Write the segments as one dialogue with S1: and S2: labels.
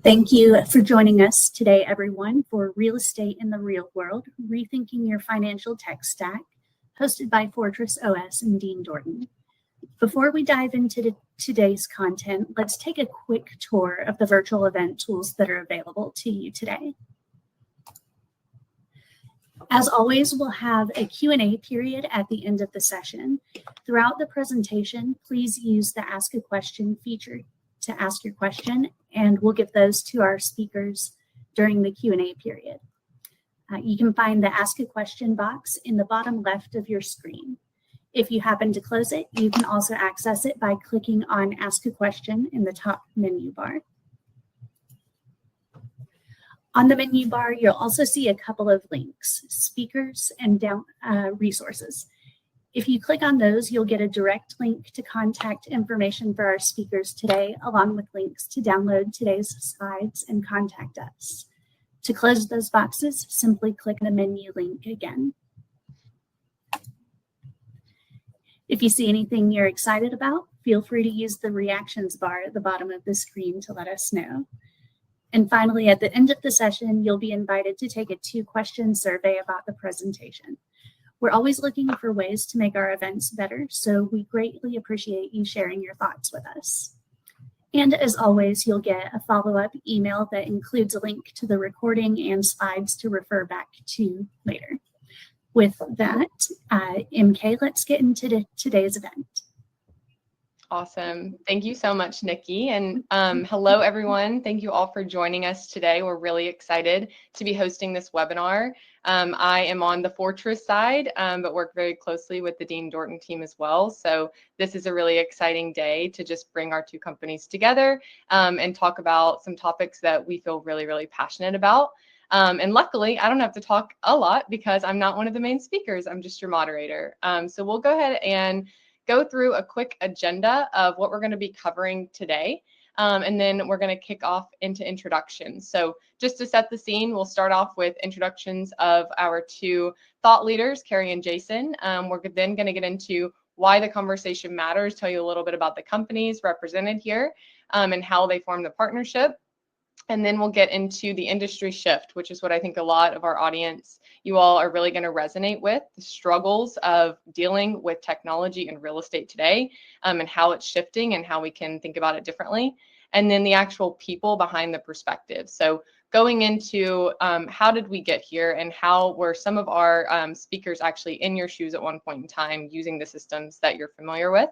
S1: Thank you for joining us today, everyone, for Real Estate in the Real World, Rethinking Your Financial Tech Stack, hosted by Fortress OS and Dean Dorton. Before we dive into today's content, let's take a quick tour of the virtual event tools that are available to you today. As always, we'll have a Q&A period at the end of the session. Throughout the presentation, please use the Ask a Question feature to ask your question, and we'll give those to our speakers during the Q&A period. You can find the Ask a Question box in the bottom left of your screen. If you happen to close it, you can also access it by clicking on Ask a Question in the top menu bar. On the menu bar, you'll also see a couple of links, speakers and resources. If you click on those, you'll get a direct link to contact information for our speakers today, along with links to download today's slides and contact us. To close those boxes, simply click the menu link again. If you see anything you're excited about, feel free to use the reactions bar at the bottom of the screen to let us know. And finally, at the end of the session, you'll be invited to take a 2-question survey about the presentation. We're always looking for ways to make our events better, so we greatly appreciate you sharing your thoughts with us. And as always, you'll get a follow-up email that includes a link to the recording and slides to refer back to later. With that, MK, let's get into today's event.
S2: Awesome. Thank you so much, Nikki. And hello, everyone. Thank you all for joining us today. We're really excited to be hosting this webinar. I am on the Fortress side, but work very closely with the Dean Dorton team as well. So this is a really exciting day to just bring our two companies together and talk about some topics that we feel really, really passionate about. And luckily, I don't have to talk a lot because I'm not one of the main speakers. I'm just your moderator. So we'll go ahead and go through a quick agenda of what we're going to be covering today. And then we're going to kick off into introductions. So just to set the scene, we'll start off with introductions of our two thought leaders, Carrie and Jason. We're then going to get into why the conversation matters, tell you a little bit about the companies represented here and how they form the partnership. And then we'll get into the industry shift, which is what I think a lot of our audience, you all are really going to resonate with, the struggles of dealing with technology and real estate today and how it's shifting and how we can think about it differently. And then the actual people behind the perspective. So going into how did we get here and how were some of our speakers actually in your shoes at one point in time using the systems that you're familiar with.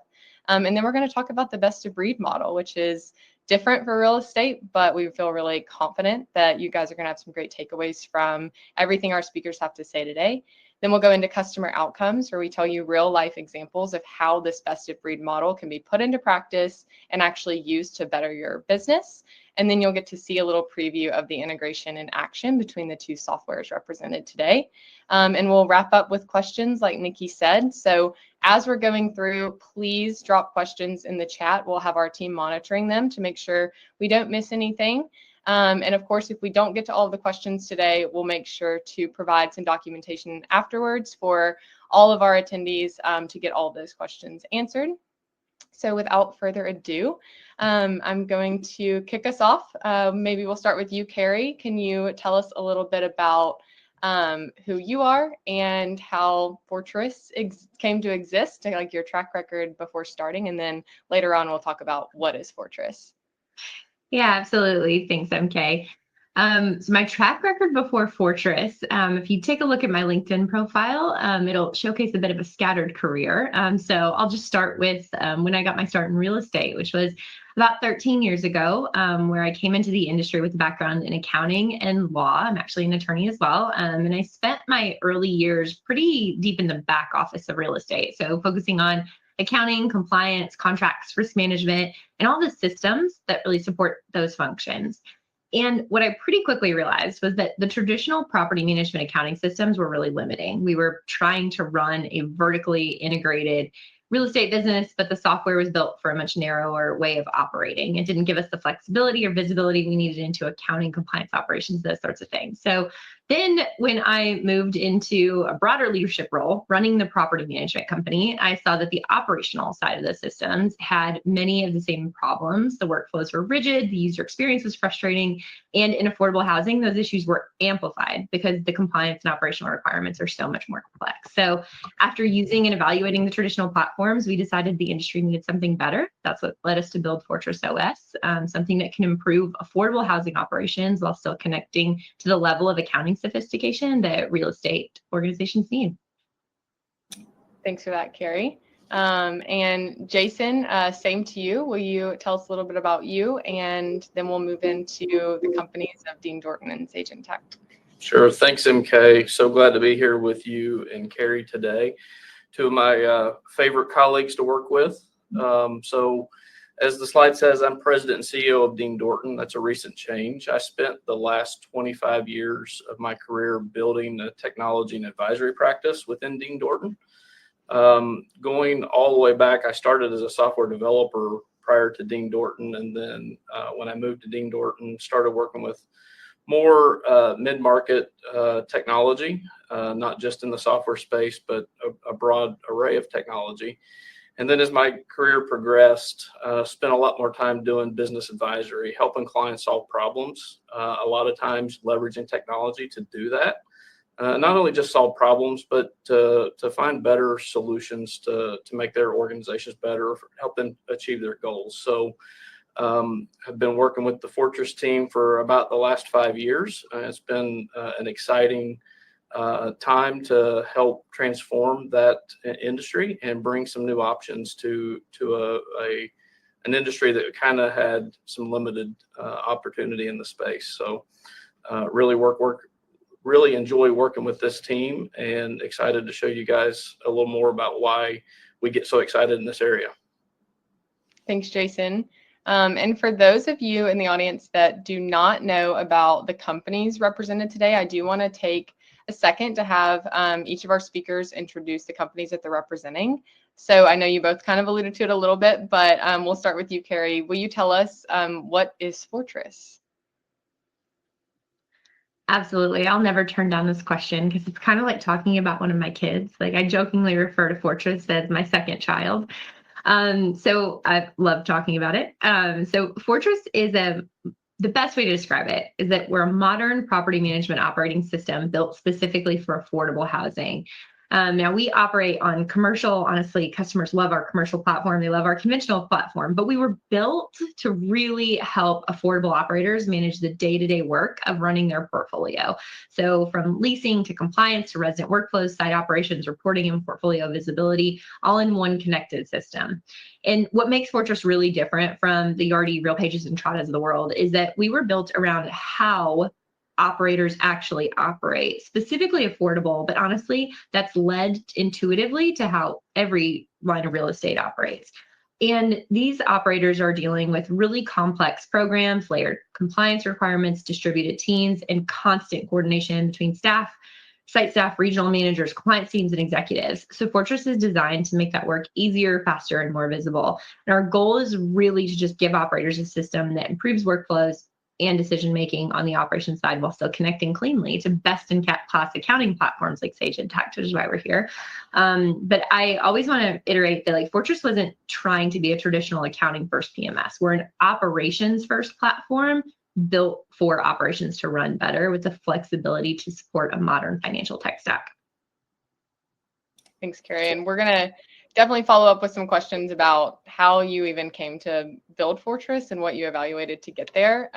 S2: And then we're going to talk about the best of breed model, which is different for real estate, but we feel really confident that you guys are going to have some great takeaways from everything our speakers have to say today. Then we'll go into customer outcomes, where we tell you real life examples of how this best of breed model can be put into practice and actually used to better your business. And then you'll get to see a little preview of the integration and action between the two softwares represented today. And we'll wrap up with questions like Nikki said. So as we're going through, please drop questions in the chat. We'll have our team monitoring them to make sure we don't miss anything. And of course, if we don't get to all of the questions today, we'll make sure to provide some documentation afterwards for all of our attendees to get all of those questions answered. So without further ado, I'm going to kick us off. Maybe we'll start with you, Carrie. Can you tell us a little bit about who you are and how Fortress came to exist, like your track record before starting, and then later on we'll talk about what is Fortress.
S3: Yeah, absolutely. Thanks, MK. So my track record before Fortress, if you take a look at my LinkedIn profile, it'll showcase a bit of a scattered career. So I'll just start with when I got my start in real estate, which was about 13 years ago, where I came into the industry with a background in accounting and law. I'm actually an attorney as well. And I spent my early years pretty deep in the back office of real estate. So focusing on accounting, compliance, contracts, risk management, and all the systems that really support those functions. And what I pretty quickly realized was that the traditional property management accounting systems were really limiting. We were trying to run a vertically integrated real estate business, but the software was built for a much narrower way of operating. It didn't give us the flexibility or visibility we needed into accounting, compliance operations, those sorts of things. So Then when I moved into a broader leadership role, running the property management company, I saw that the operational side of the systems had many of the same problems. The workflows were rigid, the user experience was frustrating, and in affordable housing, those issues were amplified because the compliance and operational requirements are so much more complex. So after using and evaluating the traditional platforms, we decided the industry needed something better. That's what led us to build Fortress OS, something that can improve affordable housing operations while still connecting to the level of accounting sophistication that real estate organizations need.
S2: Thanks for that, Carrie. And Jason, same to you. Will you tell us a little bit about you, and then we'll move into the companies of Dean Dorton and Sage Intacct.
S4: Sure. Thanks, MK. So glad to be here with you and Carrie today. Two of my favorite colleagues to work with. So as the slide says, I'm president and CEO of Dean Dorton. That's a recent change. I spent the last 25 years of my career building a technology and advisory practice within Dean Dorton. Going all the way back, I started as a software developer prior to Dean Dorton. And then when I moved to Dean Dorton, started working with more mid-market technology, not just in the software space, but a broad array of technology. And then as my career progressed, spent a lot more time doing business advisory, helping clients solve problems, a lot of times leveraging technology to do that. Not only just solve problems, but to find better solutions to make their organizations better, help them achieve their goals. So have been working with the Fortress team for about the last 5 years. It's been an exciting time to help transform that industry and bring some new options to an industry that kind of had some limited opportunity in the space. So really enjoy working with this team, and excited to show you guys a little more about why we get so excited in this area.
S2: Thanks, Jason. And for those of you in the audience that do not know about the companies represented today, I do want to take a second to have each of our speakers introduce the companies that they're representing. So I know you both kind of alluded to it a little bit, but we'll start with you, Carrie. Will you tell us what is Fortress?
S3: Absolutely. I'll never turn down this question because it's kind of like talking about one of my kids. Like, I jokingly refer to Fortress as my second child. So I love talking about it. So Fortress is the best way to describe it is that we're a modern property management operating system built specifically for affordable housing. Now we operate on commercial. Honestly, customers love our commercial platform. They love our conventional platform, but we were built to really help affordable operators manage the day-to-day work of running their portfolio. So from leasing to compliance to resident workflows, site operations, reporting, and portfolio visibility, all in one connected system. And what makes Fortress really different from the Yardi, RealPages, and Tradas of the world is that we were built around how operators actually operate, specifically affordable, but honestly, that's led intuitively to how every line of real estate operates. And these operators are dealing with really complex programs, layered compliance requirements, distributed teams, and constant coordination between staff, site staff, regional managers, compliance teams, and executives. So Fortress is designed to make that work easier, faster, and more visible. And our goal is really to just give operators a system that improves workflows and decision-making on the operations side while still connecting cleanly to best-in-class accounting platforms like Sage Intacct, which is why we're here. But I always want to iterate that Fortress wasn't trying to be a traditional accounting-first PMS. We're an operations-first platform built for operations to run better with the flexibility to support a modern financial tech stack.
S2: Thanks, Carrie. And we're going to definitely follow up with some questions about how you even came to build Fortress and what you evaluated to get there.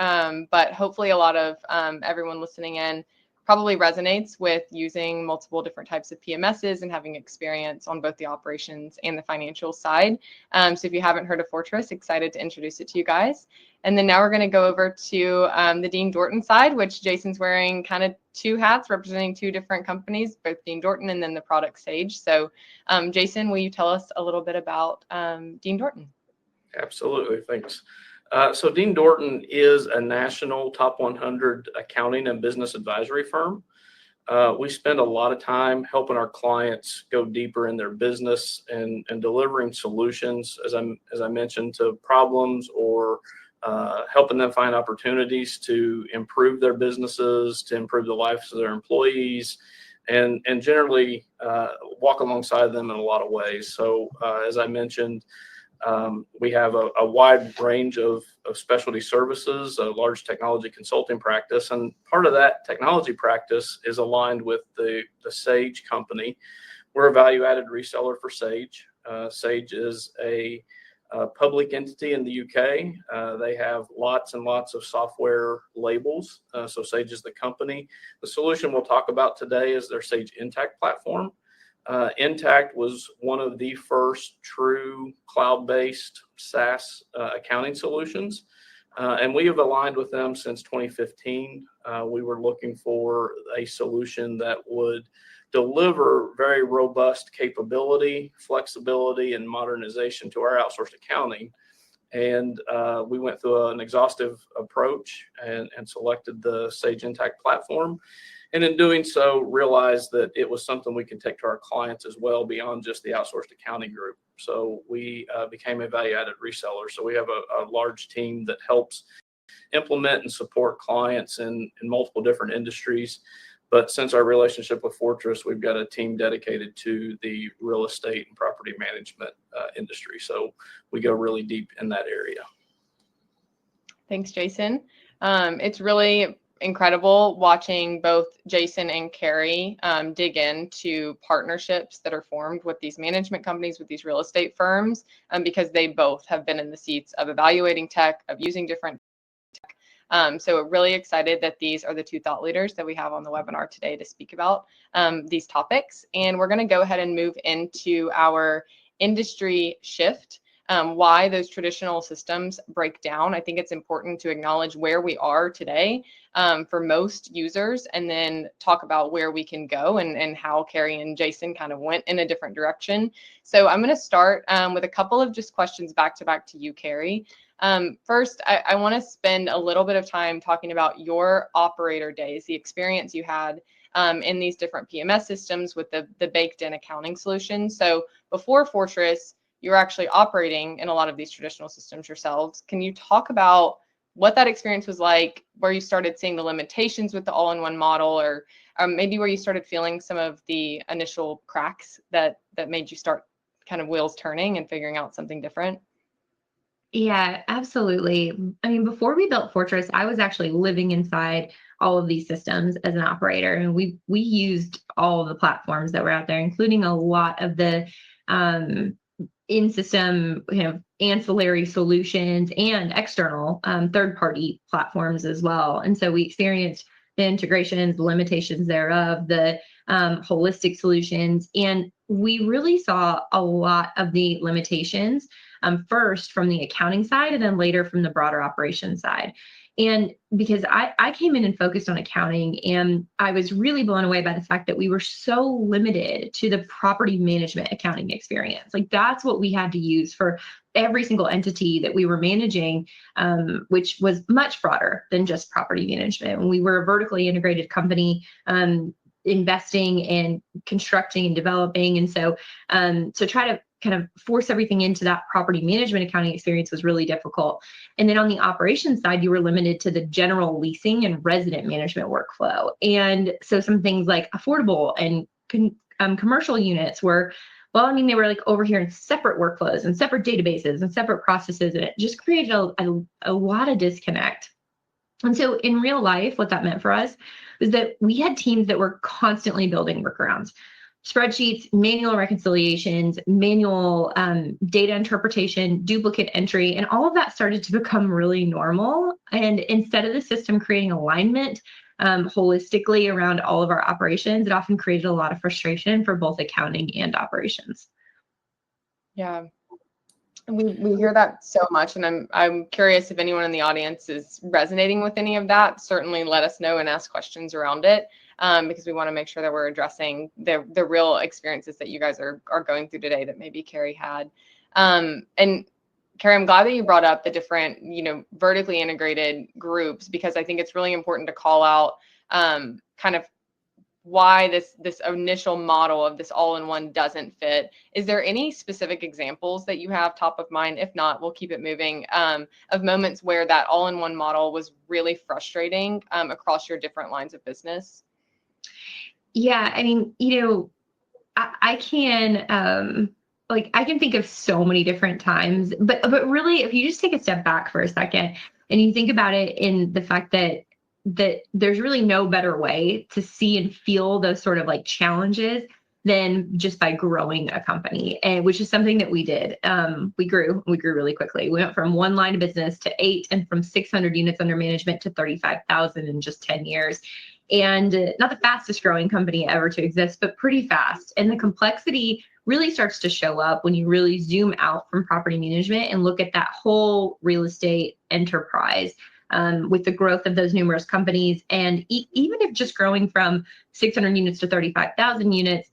S2: But hopefully a lot of everyone listening in probably resonates with using multiple different types of PMSs and having experience on both the operations and the financial side. So if you haven't heard of Fortress, excited to introduce it to you guys. And then now we're going to go over to the Dean Dorton side, which Jason's wearing kind of two hats representing two different companies, both Dean Dorton and then the product Sage. So Jason, will you tell us a little bit about Dean Dorton?
S4: Absolutely. Thanks. So Dean Dorton is a national top 100 accounting and business advisory firm. We spend a lot of time helping our clients go deeper in their business and delivering solutions, as I mentioned, to problems or helping them find opportunities to improve their businesses, to improve the lives of their employees, and generally walk alongside them in a lot of ways. So as I mentioned, we have a wide range of specialty services, a large technology consulting practice, and part of that technology practice is aligned with the Sage company. We're a value-added reseller for Sage. Sage is a public entity in the UK. They have lots and lots of software labels. So Sage is the company. The solution we'll talk about today is their Sage Intacct platform. Intacct was one of the first true cloud-based SaaS accounting solutions, and we have aligned with them since 2015. We were looking for a solution that would deliver very robust capability, flexibility, and modernization to our outsourced accounting. And we went through an exhaustive approach and selected the Sage Intacct platform. And in doing so, realized that it was something we could take to our clients as well beyond just the outsourced accounting group. So we became a value-added reseller. So we have a large team that helps implement and support clients in multiple different industries. But since our relationship with Fortress, we've got a team dedicated to the real estate and property management industry. So we go really deep in that area.
S2: Thanks, Jason. It's really incredible watching both Jason and Carrie dig into partnerships that are formed with these management companies, with these real estate firms, because they both have been in the seats of evaluating tech, of using different tech. So we're really excited that these are the two thought leaders that we have on the webinar today to speak about these topics. And we're going to go ahead and move into our industry shift. Why those traditional systems break down. I think it's important to acknowledge where we are today for most users, and then talk about where we can go and how Carrie and Jason kind of went in a different direction. So I'm going to start with a couple of just questions back to you, Carrie. First, I want to spend a little bit of time talking about your operator days, the experience you had in these different PMS systems with the baked-in accounting solutions. So before Fortress, you're actually operating in a lot of these traditional systems yourselves. Can you talk about what that experience was like, where you started seeing the limitations with the all-in-one model, or maybe where you started feeling some of the initial cracks that made you start kind of wheels turning and figuring out something different?
S3: Yeah, absolutely. I mean, before we built Fortress, I was actually living inside all of these systems as an operator, and we used all of the platforms that were out there, including a lot of the in-system, ancillary solutions and external third-party platforms as well. And so we experienced the integrations, the limitations thereof, the holistic solutions, and we really saw a lot of the limitations first from the accounting side, and then later from the broader operations side. And because I came in and focused on accounting, and I was really blown away by the fact that we were so limited to the property management accounting experience. Like, that's what we had to use for every single entity that we were managing, which was much broader than just property management. And we were a vertically integrated company, investing and constructing and developing. And so try to kind of force everything into that property management accounting experience was really difficult. And then on the operations side, you were limited to the general leasing and resident management workflow. And so some things like affordable and commercial units were, they were like over here in separate workflows and separate databases and separate processes. And it just created a lot of disconnect. And so in real life, what that meant for us was that we had teams that were constantly building workarounds. Spreadsheets, manual reconciliations, manual data interpretation, duplicate entry, and all of that started to become really normal. And instead of the system creating alignment holistically around all of our operations, it often created a lot of frustration for both accounting and operations.
S2: Yeah, we hear that so much, and I'm curious if anyone in the audience is resonating with any of that. Certainly let us know and ask questions around it. Because we want to make sure that we're addressing the real experiences that you guys are going through today that maybe Carrie had. And Carrie, I'm glad that you brought up the different, vertically integrated groups, because I think it's really important to call out kind of why this initial model of this all-in-one doesn't fit. Is there any specific examples that you have top of mind? If not, we'll keep it moving, of moments where that all-in-one model was really frustrating across your different lines of business?
S3: Yeah, I mean, I can I can think of so many different times, but really, if you just take a step back for a second and you think about it in the fact that there's really no better way to see and feel those sort of like challenges than just by growing a company, and which is something that we did. We grew really quickly. We went from one line of business to 8, and from 600 units under management to 35,000 in just 10 years. And not the fastest growing company ever to exist, but pretty fast. And the complexity really starts to show up when you really zoom out from property management and look at that whole real estate enterprise, with the growth of those numerous companies. And even if just growing from 600 units to 35,000 units,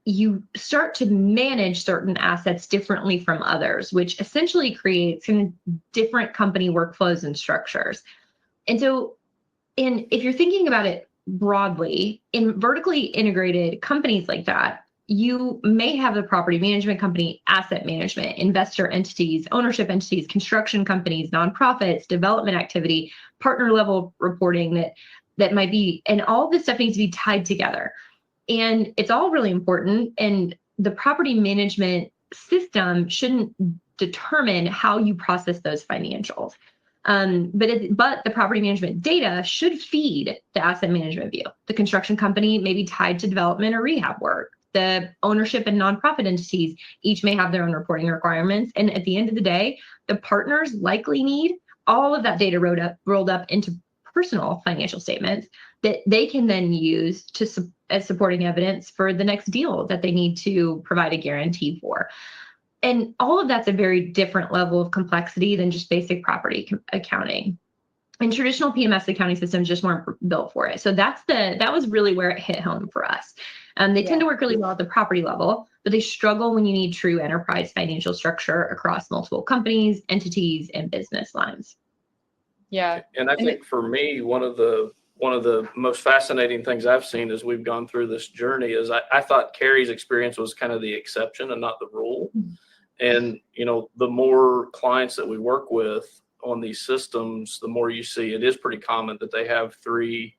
S3: you start to manage certain assets differently from others, which essentially creates different company workflows and structures. And so, if you're thinking about it broadly, in vertically integrated companies like that, you may have the property management company, asset management, investor entities, ownership entities, construction companies, nonprofits, development activity, partner level reporting that might be, and all this stuff needs to be tied together. And it's all really important. And the property management system shouldn't determine how you process those financials. But the property management data should feed the asset management view. The construction company may be tied to development or rehab work. The ownership and nonprofit entities each may have their own reporting requirements. And at the end of the day, the partners likely need all of that data rolled up into personal financial statements that they can then use as supporting evidence for the next deal that they need to provide a guarantee for. And all of that's a very different level of complexity than just basic property accounting. And traditional PMS accounting systems just weren't built for it. So that was really where it hit home for us. They tend to work really well at the property level, but they struggle when you need true enterprise financial structure across multiple companies, entities, and business lines.
S2: Yeah.
S4: And I think for me, one of the most fascinating things I've seen as we've gone through this journey is I thought Carrie's experience was kind of the exception and not the rule. And, the more clients that we work with on these systems, the more you see it is pretty common that they have 3,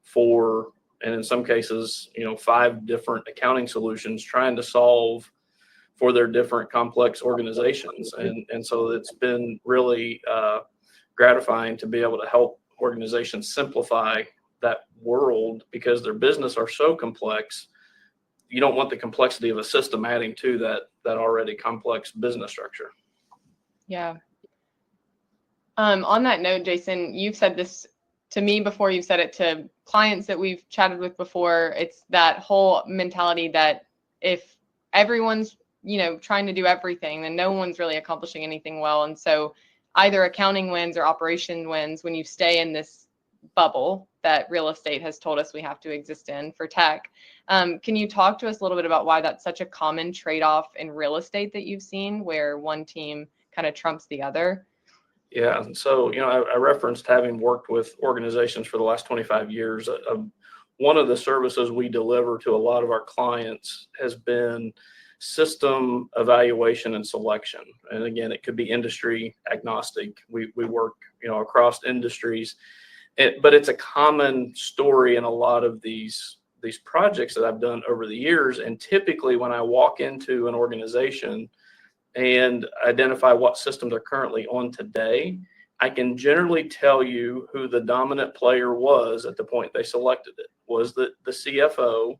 S4: 4, and in some cases, 5 different accounting solutions trying to solve for their different complex organizations. And so it's been really gratifying to be able to help organizations simplify that world because their business are so complex. You don't want the complexity of a system adding to that already complex business structure.
S2: Yeah. On that note, Jason, you've said this to me before, you've said it to clients that we've chatted with before. It's that whole mentality that if everyone's, trying to do everything, then no one's really accomplishing anything well. And so either accounting wins or operation wins when you stay in this bubble that real estate has told us we have to exist in for tech. Can you talk to us a little bit about why that's such a common trade-off in real estate that you've seen where one team kind of trumps the other?
S4: Yeah. So, I referenced having worked with organizations for the last 25 years. One of the services we deliver to a lot of our clients has been system evaluation and selection. And again, it could be industry agnostic. We work, across industries, but it's a common story in a lot of these projects that I've done over the years. And typically when I walk into an organization and identify what system they're currently on today, I can generally tell you who the dominant player was at the point they selected it. Was it the CFO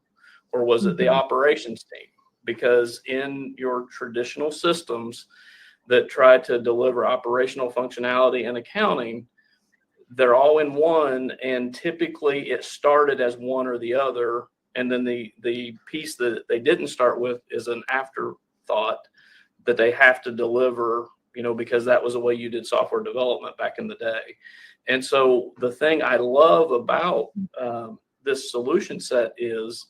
S4: or was it the operations team? Because in your traditional systems that try to deliver operational functionality and accounting, they're all in one, and typically it started as one or the other, and then the piece that they didn't start with is an afterthought that they have to deliver, because that was the way you did software development back in the day. And so the thing I love about this solution set is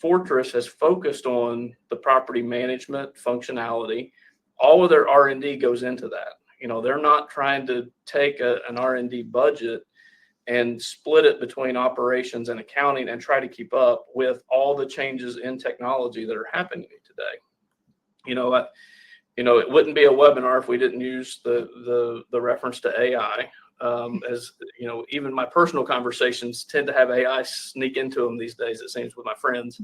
S4: Fortress has focused on the property management functionality. All of their R&D goes into that. They're not trying to take an R&D budget and split it between operations and accounting and try to keep up with all the changes in technology that are happening today. It wouldn't be a webinar if we didn't use the reference to AI. As you know, even my personal conversations tend to have AI sneak into them these days, it seems, with my friends.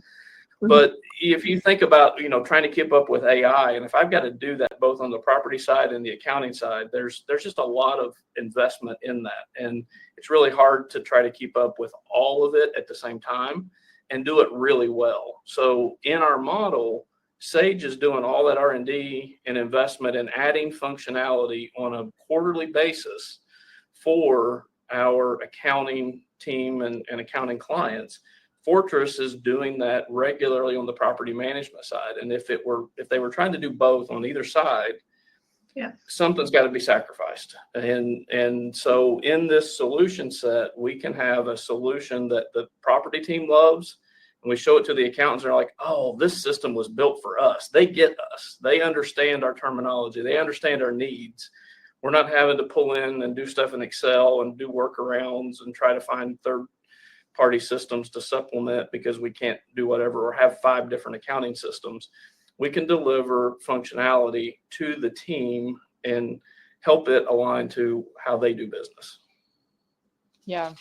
S4: But if you think about, trying to keep up with AI, and if I've got to do that both on the property side and the accounting side, there's just a lot of investment in that. And it's really hard to try to keep up with all of it at the same time and do it really well. So in our model, Sage is doing all that R&D and investment and adding functionality on a quarterly basis for our accounting team and accounting clients. Fortress is doing that regularly on the property management side. And if they were trying to do both on either side, something's got to be sacrificed. And so in this solution set, we can have a solution that the property team loves, and we show it to the accountants. They're like, oh, this system was built for us. They get us. They understand our terminology. They understand our needs. We're not having to pull in and do stuff in Excel and do workarounds and try to find third-party systems to supplement because we can't do whatever or have 5 different accounting systems. We can deliver functionality to the team and help it align to how they do business.
S2: Yeah,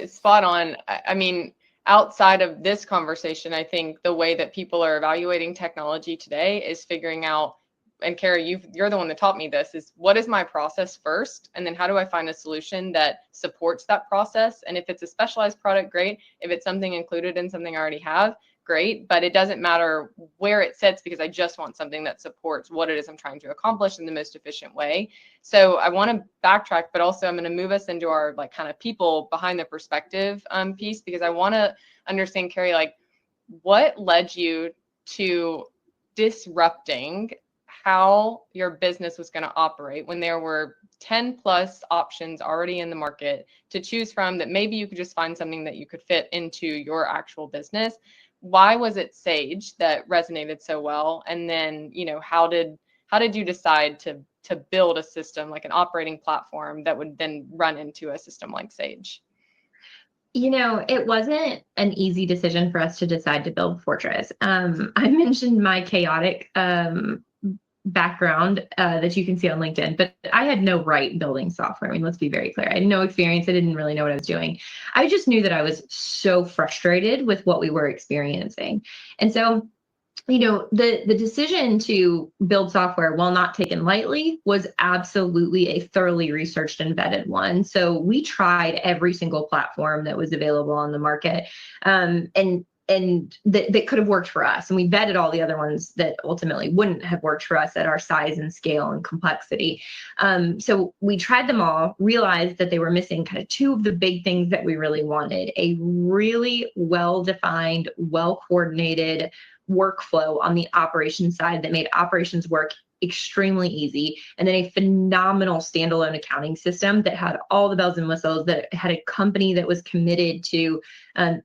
S2: spot on. I mean, outside of this conversation, I think the way that people are evaluating technology today is figuring out, and Carrie, you're the one that taught me this, is what is my process first? And then how do I find a solution that supports that process? And if it's a specialized product, great. If it's something included in something I already have, great. But it doesn't matter where it sits because I just want something that supports what it is I'm trying to accomplish in the most efficient way. So I want to backtrack, but also I'm going to move us into our kind of people behind the perspective piece, because I want to understand, Carrie, what led you to disrupting how your business was going to operate when there were 10 plus options already in the market to choose from, that maybe you could just find something that you could fit into your actual business. Why was it Sage that resonated so well? And then, how did you decide to build a system, like an operating platform that would then run into a system like Sage?
S3: It wasn't an easy decision for us to decide to build Fortress. I mentioned my chaotic background that you can see on LinkedIn, but I had no right building software. I mean, let's be very clear. I had no experience. I didn't really know what I was doing. I just knew that I was so frustrated with what we were experiencing. And so, the decision to build software, while not taken lightly, was absolutely a thoroughly researched and vetted one. So we tried every single platform that was available on the market, and that could have worked for us. And we vetted all the other ones that ultimately wouldn't have worked for us at our size and scale and complexity. So we tried them all, realized that they were missing kind of 2 of the big things that we really wanted: a really well-defined, well-coordinated workflow on the operations side that made operations work extremely easy, and then a phenomenal standalone accounting system that had all the bells and whistles, that had a company that was committed to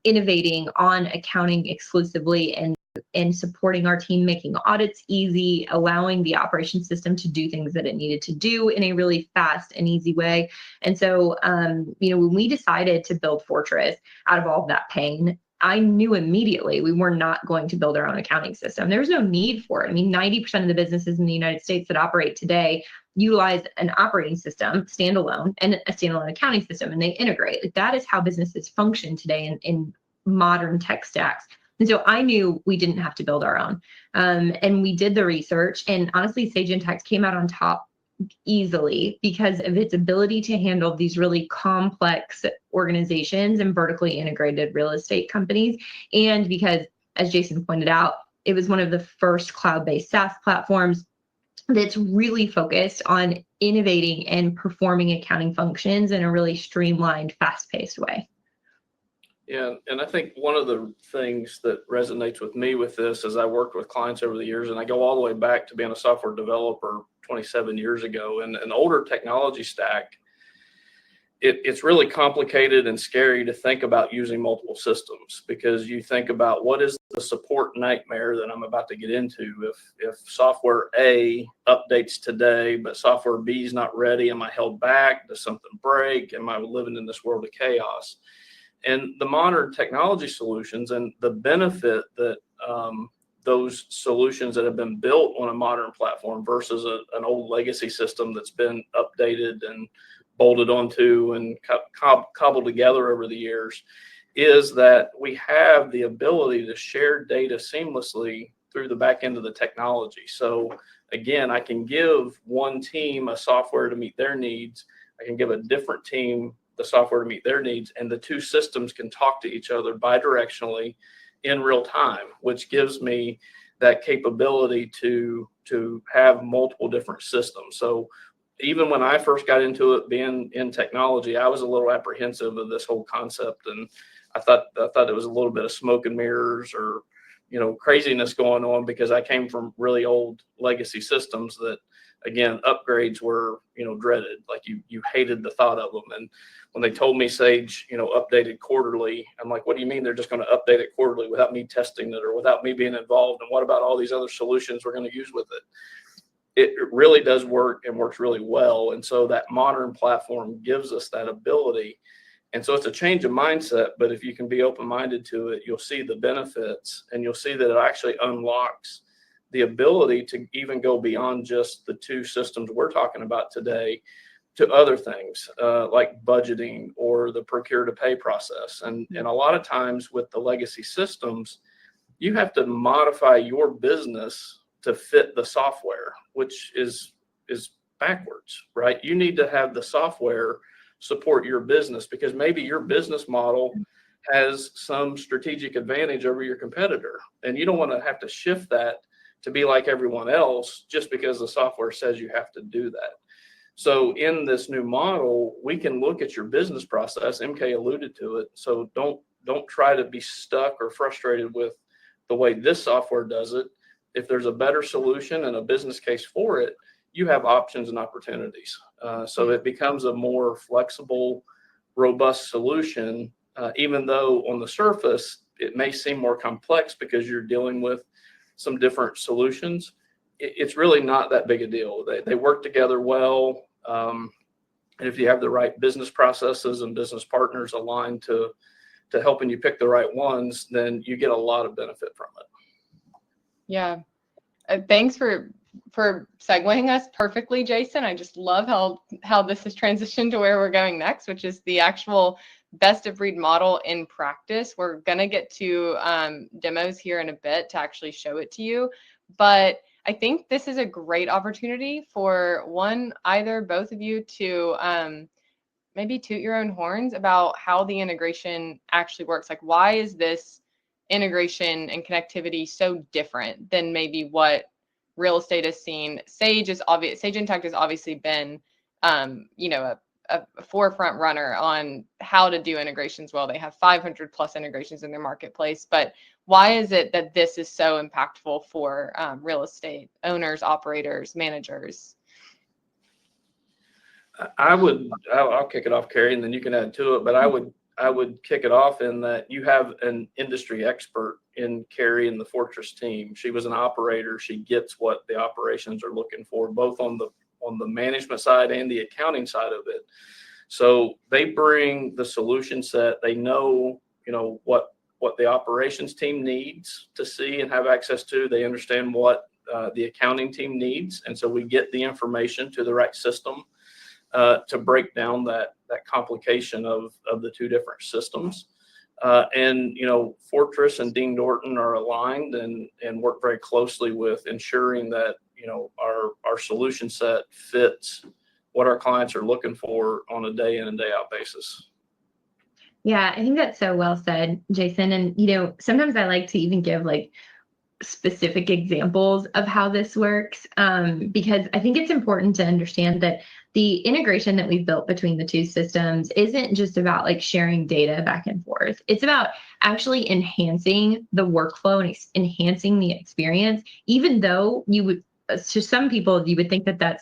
S3: innovating on accounting exclusively and supporting our team, making audits easy, allowing the operations system to do things that it needed to do in a really fast and easy way. And so, when we decided to build Fortress out of all of that pain, I knew immediately we were not going to build our own accounting system. There was no need for it. I mean, 90% of the businesses in the United States that operate today utilize an operating system standalone and a standalone accounting system, and they integrate. That is how businesses function today in modern tech stacks. And so I knew we didn't have to build our own. And we did the research, and honestly, Sage Intacct came out on top easily because of its ability to handle these really complex organizations and vertically integrated real estate companies. And because, as Jason pointed out, it was one of the first cloud-based SaaS platforms that's really focused on innovating and performing accounting functions in a really streamlined, fast-paced way.
S4: Yeah, and I think one of the things that resonates with me with this is I worked with clients over the years, and I go all the way back to being a software developer 27 years ago, and an older technology stack it's really complicated and scary to think about using multiple systems, because you think about what is the support nightmare that I'm about to get into if software A updates today, but software B is not ready. Am I held back? Does something break? Am I living in this world of chaos? And the modern technology solutions and the benefit that those solutions that have been built on a modern platform versus an old legacy system that's been updated and bolted onto and cobbled together over the years is that we have the ability to share data seamlessly through the back end of the technology. So again, I can give one team a software to meet their needs. I can give a different team the software to meet their needs, and the two systems can talk to each other bidirectionally in real time, which gives me that capability to have multiple different systems. So even when I first got into it, being in technology, I was a little apprehensive of this whole concept, and I thought it was a little bit of smoke and mirrors or, craziness going on, because I came from really old legacy systems that, again, upgrades were, dreaded. Like you hated the thought of them. And when they told me Sage, updated quarterly, I'm like, what do you mean they're just going to update it quarterly without me testing it or without me being involved? And what about all these other solutions we're going to use with it? It really does work and works really well. And so that modern platform gives us that ability. And so it's a change of mindset, but if you can be open-minded to it, you'll see the benefits, and you'll see that it actually unlocks the ability to even go beyond just the two systems we're talking about today to other things like budgeting or the procure to pay process. And a lot of times with the legacy systems, you have to modify your business to fit the software, which is backwards, right? You need to have the software support your business, because maybe your business model has some strategic advantage over your competitor, and you don't want to have to shift that to be like everyone else just because the software says you have to do that. So in this new model, we can look at your business process. MK alluded to it. So don't try to be stuck or frustrated with the way this software does it. If there's a better solution and a business case for it, you have options and opportunities. So it becomes a more flexible, robust solution, even though on the surface, it may seem more complex because you're dealing with some different solutions. It's really not that big a deal. They work together well. And if you have the right business processes and business partners aligned to helping you pick the right ones, then you get a lot of benefit from it.
S2: Yeah. Thanks for segueing us perfectly, Jason. I just love how this has transitioned to where we're going next, which is the actual best of breed model in practice. We're going to get to demos here in a bit to actually show it to you. But I think this is a great opportunity for both of you to maybe toot your own horns about how the integration actually works. Like, why is this integration and connectivity so different than maybe what real estate has seen? Sage Intacct has obviously been, a forefront runner on how to do integrations well. They have 500 plus integrations in their marketplace. But why is it that this is so impactful for real estate owners, operators, managers?
S4: I'll kick it off, Carrie, and then you can add to it. But I would kick it off in that you have an industry expert in Carrie and the Fortress team. She was an operator. She gets what the operations are looking for, both on the management side and the accounting side of it. So they bring the solution set. They know, what the operations team needs to see and have access to. They understand what the accounting team needs. And so we get the information to the right system to break down that complication of the two different systems. And Fortress and Dean Dorton are aligned and work very closely with ensuring that our solution set fits what our clients are looking for on a day in and day out basis.
S3: Yeah, I think that's so well said, Jason. And sometimes I like to even give specific examples of how this works, because I think it's important to understand that the integration that we've built between the two systems isn't just about sharing data back and forth. It's about actually enhancing the workflow and enhancing the experience, even though to some people, you would think that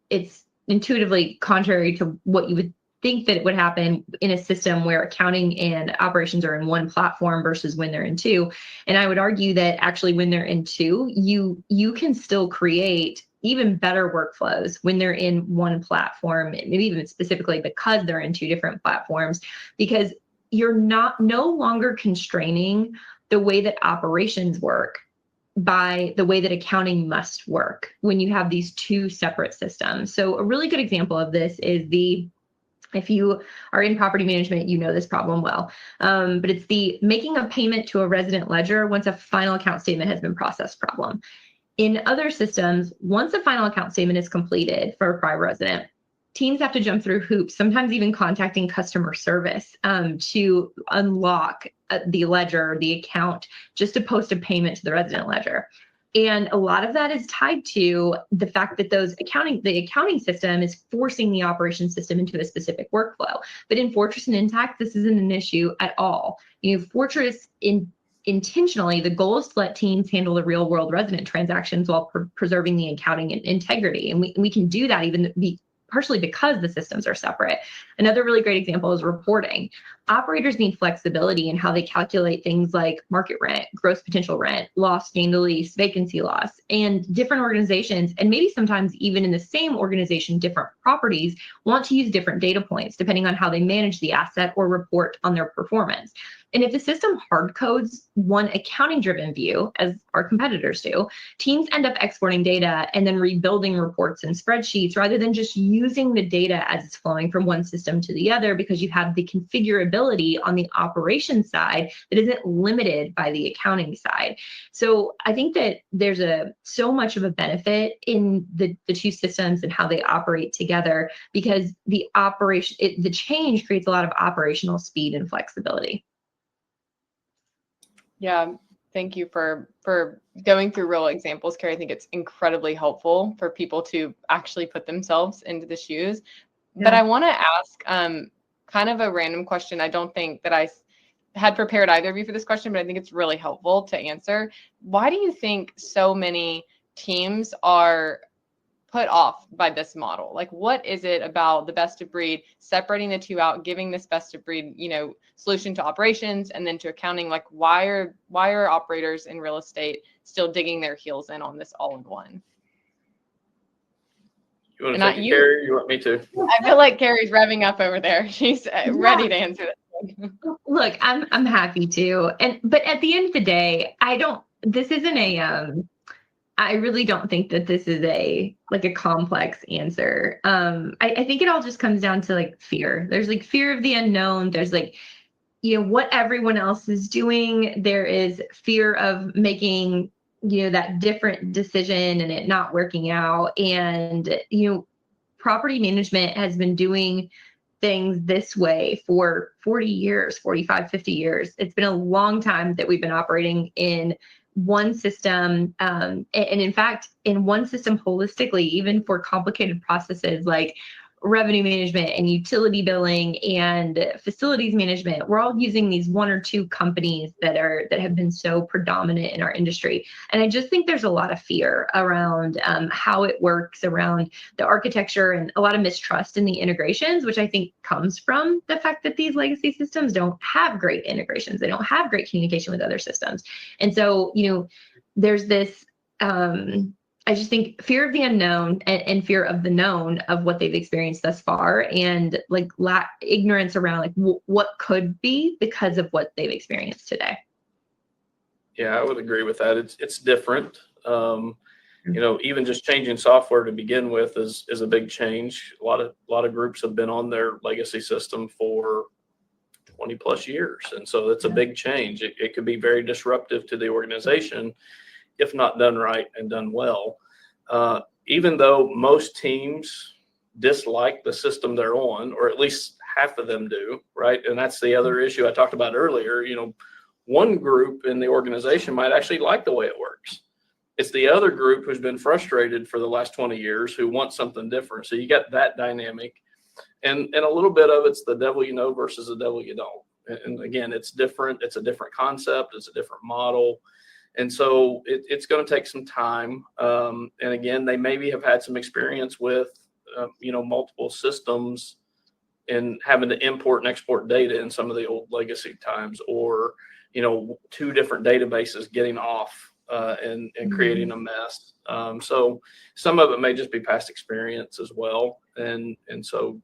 S3: it's intuitively contrary to what you would think that it would happen in a system where accounting and operations are in one platform versus when they're in two. And I would argue that actually when they're in two, you can still create even better workflows when they're in one platform, maybe even specifically because they're in two different platforms, because you're no longer constraining the way that operations work by the way that accounting must work when you have these two separate systems. So a really good example of this is if you are in property management, you know this problem well, but it's the making a payment to a resident ledger once a final account statement has been processed problem. In other systems, once a final account statement is completed for a private resident, teams have to jump through hoops, sometimes even contacting customer service to unlock the ledger, the account, just to post a payment to the resident ledger. And a lot of that is tied to the fact that the accounting system is forcing the operation system into a specific workflow. But in Fortress and Intacct, this isn't an issue at all. Fortress intentionally, the goal is to let teams handle the real world resident transactions while preserving the accounting integrity. And we can do that partially because the systems are separate. Another really great example is reporting. Operators need flexibility in how they calculate things like market rent, gross potential rent, loss, gain to lease, vacancy loss, and different organizations, and maybe sometimes even in the same organization, different properties want to use different data points depending on how they manage the asset or report on their performance. And if the system hard codes one accounting driven view, as our competitors do, teams end up exporting data and then rebuilding reports and spreadsheets rather than just using the data as it's flowing from one system to the other, because you have the configurability on the operations side that isn't limited by the accounting side. So I think that there's so much of a benefit in the two systems and how they operate together, because the change creates a lot of operational speed and flexibility.
S2: Yeah, thank you for going through real examples, Carrie. I think it's incredibly helpful for people to actually put themselves into the shoes. Yeah. But I want to ask kind of a random question. I don't think that I had prepared either of you for this question, but I think it's really helpful to answer. Why do you think so many teams are put off by this model? Like, what is it about the best of breed, separating the two out, giving this best of breed, solution to operations and then to accounting? Like, why are operators in real estate still digging their heels in on this all-in-one?
S4: You want to take it, Carrie? You want me to?
S2: I feel like Carrie's revving up over there. She's ready to answer this.
S3: Look, I'm happy to. But at the end of the day, I really don't think that this is a complex answer. I think it all just comes down to fear. There's fear of the unknown. There's what everyone else is doing. There is fear of making, that different decision and it not working out. And, property management has been doing things this way for 40 years, 45, 50 years. It's been a long time that we've been operating in one system, and in fact, in one system holistically, even for complicated processes like revenue management and utility billing and facilities management. We're all using these one or two companies that have been so predominant in our industry. And I just think there's a lot of fear around how it works, around the architecture, and a lot of mistrust in the integrations, which I think comes from the fact that these legacy systems don't have great integrations. They don't have great communication with other systems. And so, there's this, I just think fear of the unknown and fear of the known of what they've experienced thus far, and ignorance around what could be because of what they've experienced today.
S4: Yeah, I would agree with that. It's different. Even just changing software to begin with is a big change. A lot of groups have been on their legacy system for 20 plus years, and so it's a big change. It could be very disruptive to the organization if not done right and done well. Even though most teams dislike the system they're on, or at least half of them do, right? And that's the other issue I talked about earlier. One group in the organization might actually like the way it works. It's the other group who's been frustrated for the last 20 years who want something different. So you got that dynamic. And a little bit of it's the devil you know versus the devil you don't. And again, it's different. It's a different concept. It's a different model. And so it's going to take some time. And again, they maybe have had some experience with, multiple systems in having to import and export data in some of the old legacy times, or, two different databases getting off and creating a mess. So some of it may just be past experience as well. And so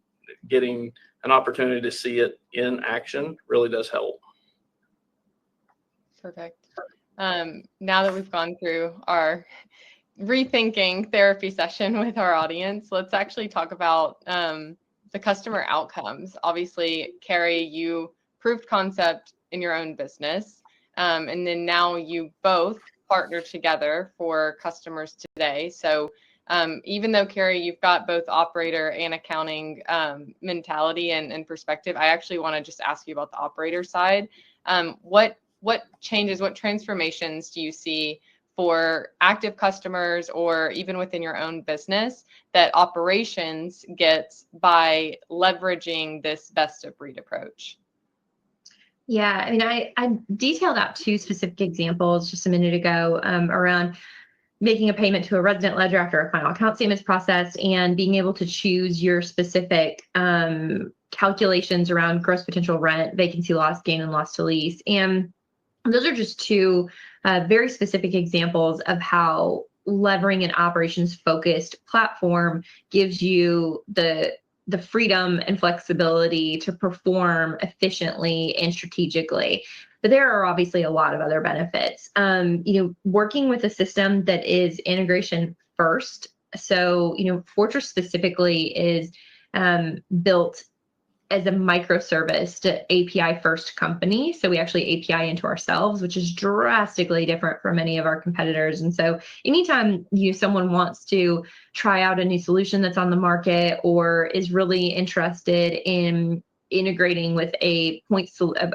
S4: getting an opportunity to see it in action really does help.
S2: Perfect. Now that we've gone through our rethinking therapy session with our audience, let's actually talk about the customer outcomes. Obviously, Carrie, you proved concept in your own business, and then now you both partner together for customers today. So even though, Carrie, you've got both operator and accounting mentality and perspective, I actually want to just ask you about the operator side. What changes, what transformations do you see for active customers, or even within your own business, that operations gets by leveraging this best of breed approach?
S3: Yeah, I mean, I detailed out 2 specific examples just a minute ago around making a payment to a resident ledger after a final account statement is processed, and being able to choose your specific calculations around gross potential rent, vacancy loss, gain and loss to lease. And those are just 2 very specific examples of how levering an operations focused platform gives you the freedom and flexibility to perform efficiently and strategically. But there are obviously a lot of other benefits. Working with a system that is integration first. So, Fortress specifically is built as a microservice to API first company. So we actually API into ourselves, which is drastically different from many of our competitors. And so anytime someone wants to try out a new solution that's on the market, or is really interested in integrating with a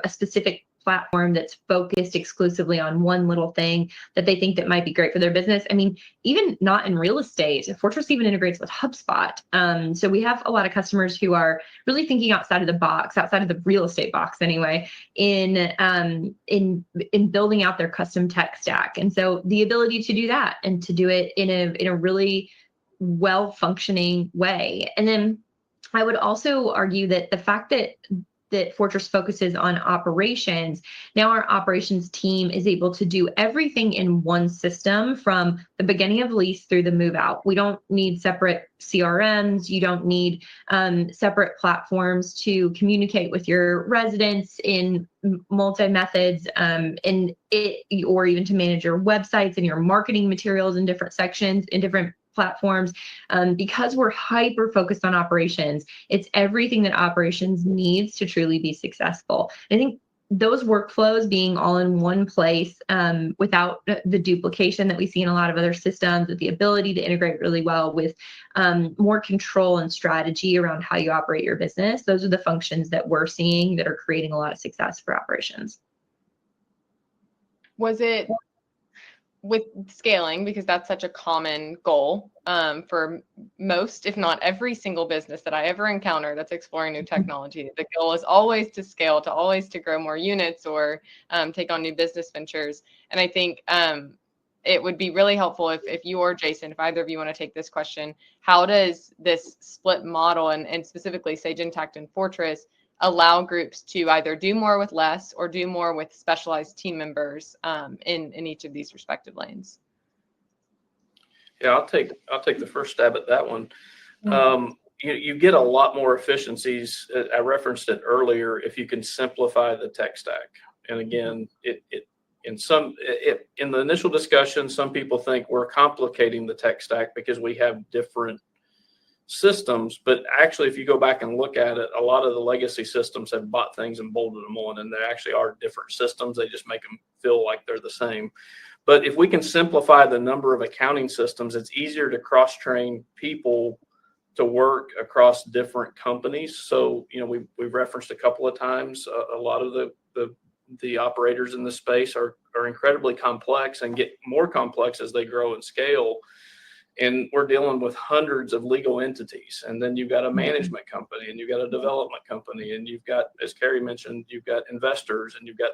S3: specific platform that's focused exclusively on one little thing that they think that might be great for their business. I mean, even not in real estate, Fortress even integrates with HubSpot. So we have a lot of customers who are really thinking outside of the box, outside of the real estate box anyway, in building out their custom tech stack. And so the ability to do that, and to do it in a really well functioning way. And then I would also argue that the fact that Fortress focuses on operations, now our operations team is able to do everything in one system from the beginning of lease through the move out. We don't need separate CRMs. You don't need separate platforms to communicate with your residents in multi-methods, or even to manage your websites and your marketing materials in different sections, in different platforms. Because we're hyper focused on operations, it's everything that operations needs to truly be successful. I think those workflows being all in one place, without the duplication that we see in a lot of other systems, with the ability to integrate really well with more control and strategy around how you operate your business, those are the functions that we're seeing that are creating a lot of success for operations.
S2: Was it with scaling, because that's such a common goal for most, if not every single business that I ever encounter that's exploring new technology? The goal is always to scale, to grow more units, or take on new business ventures. And I think it would be really helpful if you or Jason, if either of you want to take this question, how does this split model, and specifically Sage Intacct and Fortress, allow groups to either do more with less, or do more with specialized team members in each of these respective lanes?
S4: Yeah, I'll take the first stab at that one. You get a lot more efficiencies. I referenced it earlier, if you can simplify the tech stack. And again, in the initial discussion, some people think we're complicating the tech stack because we have different systems, but actually, if you go back and look at it, a lot of the legacy systems have bought things and bolted them on, and they actually are different systems. They just make them feel like they're the same. But if we can simplify the number of accounting systems, it's easier to cross-train people to work across different companies. So, we've referenced a couple of times, a lot of the operators in this space are incredibly complex, and get more complex as they grow and scale. And we're dealing with hundreds of legal entities. And then you've got a management company, and you've got a development company, and you've got, as Carrie mentioned, you've got investors, and you've got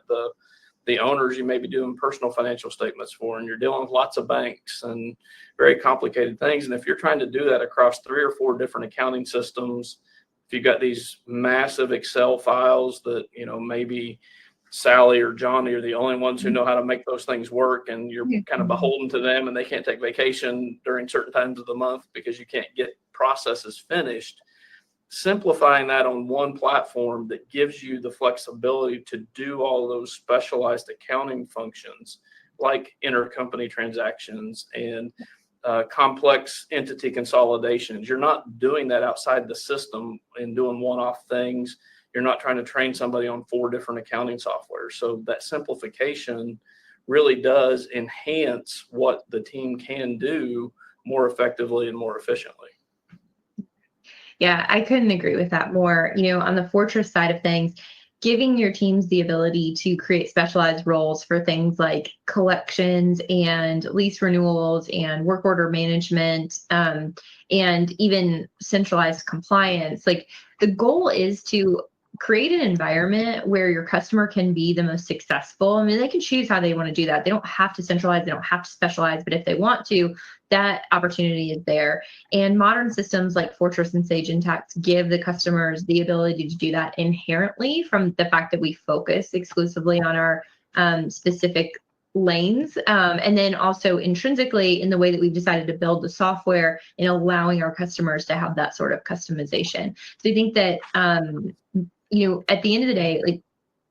S4: the owners you may be doing personal financial statements for, and you're dealing with lots of banks and very complicated things. And if you're trying to do that across 3 or 4 different accounting systems, if you've got these massive Excel files that, maybe Sally or Johnny are the only ones who know how to make those things work, and you're kind of beholden to them, and they can't take vacation during certain times of the month because you can't get processes finished. Simplifying that on one platform that gives you the flexibility to do all those specialized accounting functions like intercompany transactions and complex entity consolidations. You're not doing that outside the system and doing one-off things. You're not trying to train somebody on 4 different accounting softwares. So that simplification really does enhance what the team can do more effectively and more efficiently.
S3: Yeah, I couldn't agree with that more. On the Fortress side of things, giving your teams the ability to create specialized roles for things like collections and lease renewals and work order management, and even centralized compliance. Like, the goal is to create an environment where your customer can be the most successful. I mean, they can choose how they want to do that. They don't have to centralize, they don't have to specialize, but if they want to, that opportunity is there. And modern systems like Fortress and Sage Intacct give the customers the ability to do that inherently from the fact that we focus exclusively on our specific lanes, and then also intrinsically in the way that we've decided to build the software and allowing our customers to have that sort of customization. So I think that at the end of the day, like,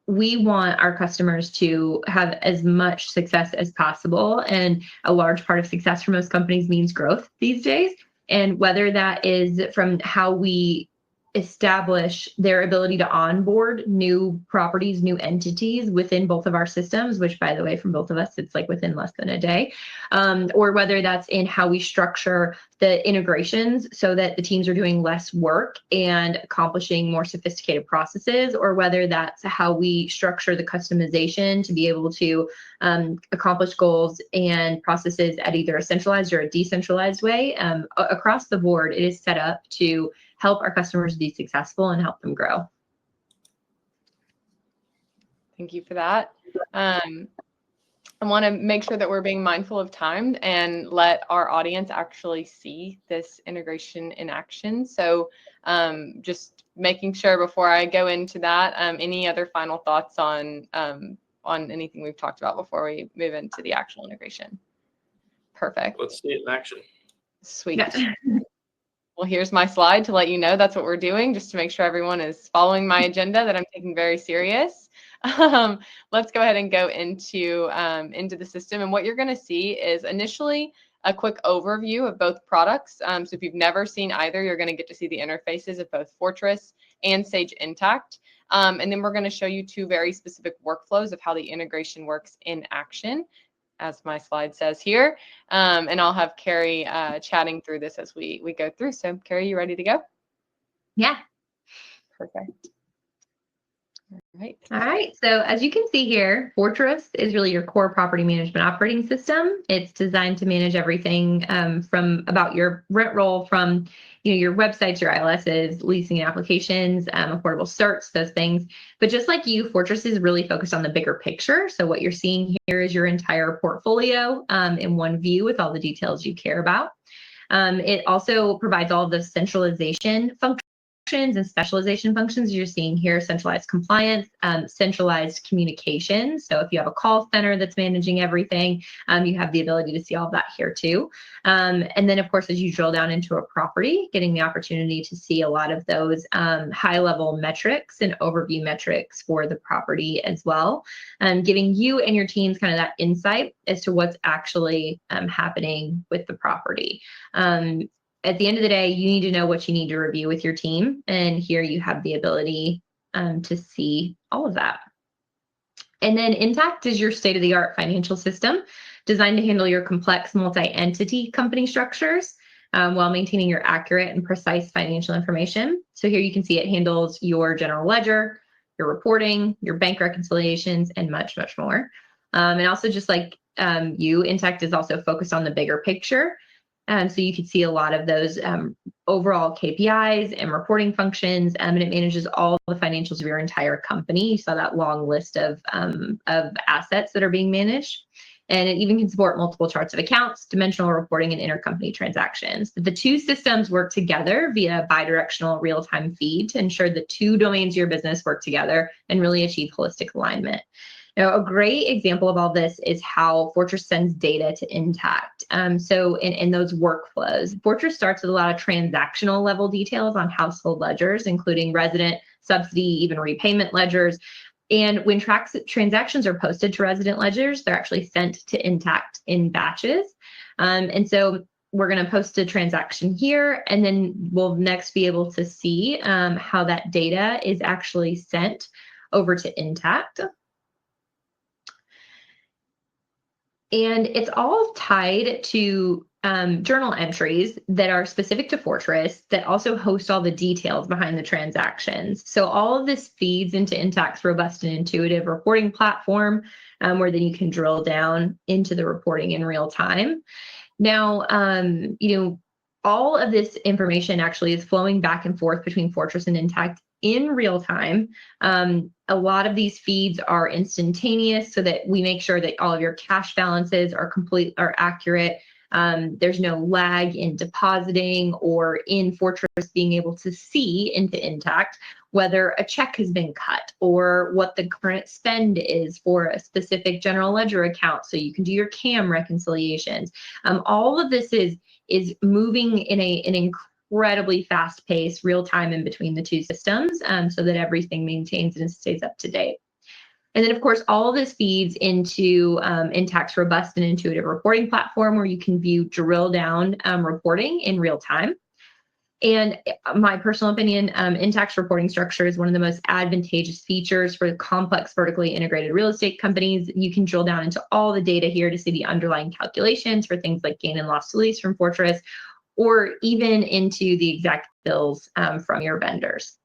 S3: we want our customers to have as much success as possible. And a large part of success for most companies means growth these days. And whether that is from how we establish their ability to onboard new properties, new entities within both of our systems, which, by the way, from both of us, it's like within less than a day, or whether that's in how we structure the integrations so that the teams are doing less work and accomplishing more sophisticated processes, or whether that's how we structure the customization to be able to accomplish goals and processes at either a centralized or a decentralized way. Across the board, it is set up to help our customers be successful and help them grow.
S2: Thank you for that. I want to make sure that we're being mindful of time and let our audience actually see this integration in action. So just making sure before I go into that, any other final thoughts on anything we've talked about before we move into the actual integration? Perfect.
S4: Let's see it in action.
S2: Sweet.
S3: Yeah.
S2: Well, here's my slide to let you know that's what we're doing, just to make sure everyone is following my agenda that I'm taking very serious. Let's go ahead and go into the system. And what you're going to see is initially a quick overview of both products. So if you've never seen either, you're going to get to see the interfaces of both Fortress and Sage Intacct. And then we're going to show you 2 very specific workflows of how the integration works in action, as my slide says here. And I'll have Carrie chatting through this as we go through. So Carrie, you ready to go?
S3: Yeah.
S2: Perfect. All
S3: right. So as you can see here, Fortress is really your core property management operating system. It's designed to manage everything from about your rent roll, from your websites, your ILSs, leasing applications, affordable certs, those things. But just like you, Fortress is really focused on the bigger picture. So what you're seeing here is your entire portfolio in one view with all the details you care about. It also provides all of the centralization functions and specialization functions you're seeing here: centralized compliance, centralized communications. So if you have a call center that's managing everything, you have the ability to see all of that here too. And then, of course, as you drill down into a property, getting the opportunity to see a lot of those high-level metrics and overview metrics for the property as well, giving you and your teams kind of that insight as to what's actually happening with the property. At the end of the day, you need to know what you need to review with your team. And here you have the ability to see all of that. And then Intacct is your state-of-the-art financial system designed to handle your complex multi-entity company structures while maintaining your accurate and precise financial information. So here you can see it handles your general ledger, your reporting, your bank reconciliations, and much, much more. And also, just like Intacct is also focused on the bigger picture. So you can see a lot of those overall KPIs and reporting functions, and it manages all the financials of your entire company. You saw that long list of assets that are being managed. And it even can support multiple charts of accounts, dimensional reporting, and intercompany transactions. The two systems work together via bidirectional real-time feed to ensure the two domains of your business work together and really achieve holistic alignment. Now, a great example of all this is how Fortress sends data to Intacct. So in those workflows, Fortress starts with a lot of transactional level details on household ledgers, including resident, subsidy, even repayment ledgers. And when transactions are posted to resident ledgers, they're actually sent to Intacct in batches. And so we're going to post a transaction here, and then we'll next be able to see how that data is actually sent over to Intacct. And it's all tied to journal entries that are specific to Fortress that also host all the details behind the transactions. So all of this feeds into Intacct's robust and intuitive reporting platform, where then you can drill down into the reporting in real time. Now, all of this information actually is flowing back and forth between Fortress and Intacct in real time. A lot of these feeds are instantaneous so that we make sure that all of your cash balances are accurate. There's no lag in depositing or in Fortress being able to see into Intacct whether a check has been cut or what the current spend is for a specific general ledger account, so you can do your CAM reconciliations. All of this is moving in an incredibly fast pace, real time in between the two systems, so that everything maintains and stays up to date. And then, of course, all of this feeds into Intacct's robust and intuitive reporting platform, where you can view drill down reporting in real time. And my personal opinion, Intacct's reporting structure is one of the most advantageous features for complex vertically integrated real estate companies. You can drill down into all the data here to see the underlying calculations for things like gain and loss to lease from Fortress, or even into the exact bills from your vendors.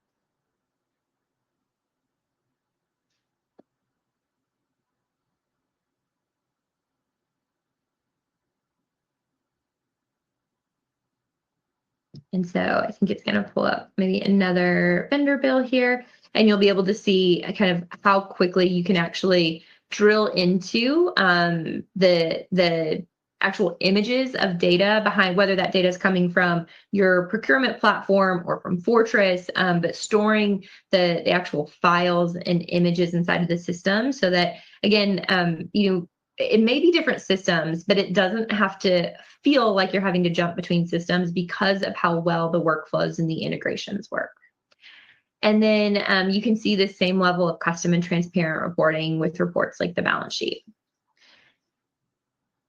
S3: And so I think it's going to pull up maybe another vendor bill here, and you'll be able to see kind of how quickly you can actually drill into the actual images of data behind, whether that data is coming from your procurement platform or from Fortress, but storing the actual files and images inside of the system, so that, again, it may be different systems, but it doesn't have to feel like you're having to jump between systems because of how well the workflows and the integrations work. And then you can see the same level of custom and transparent reporting with reports like the balance sheet.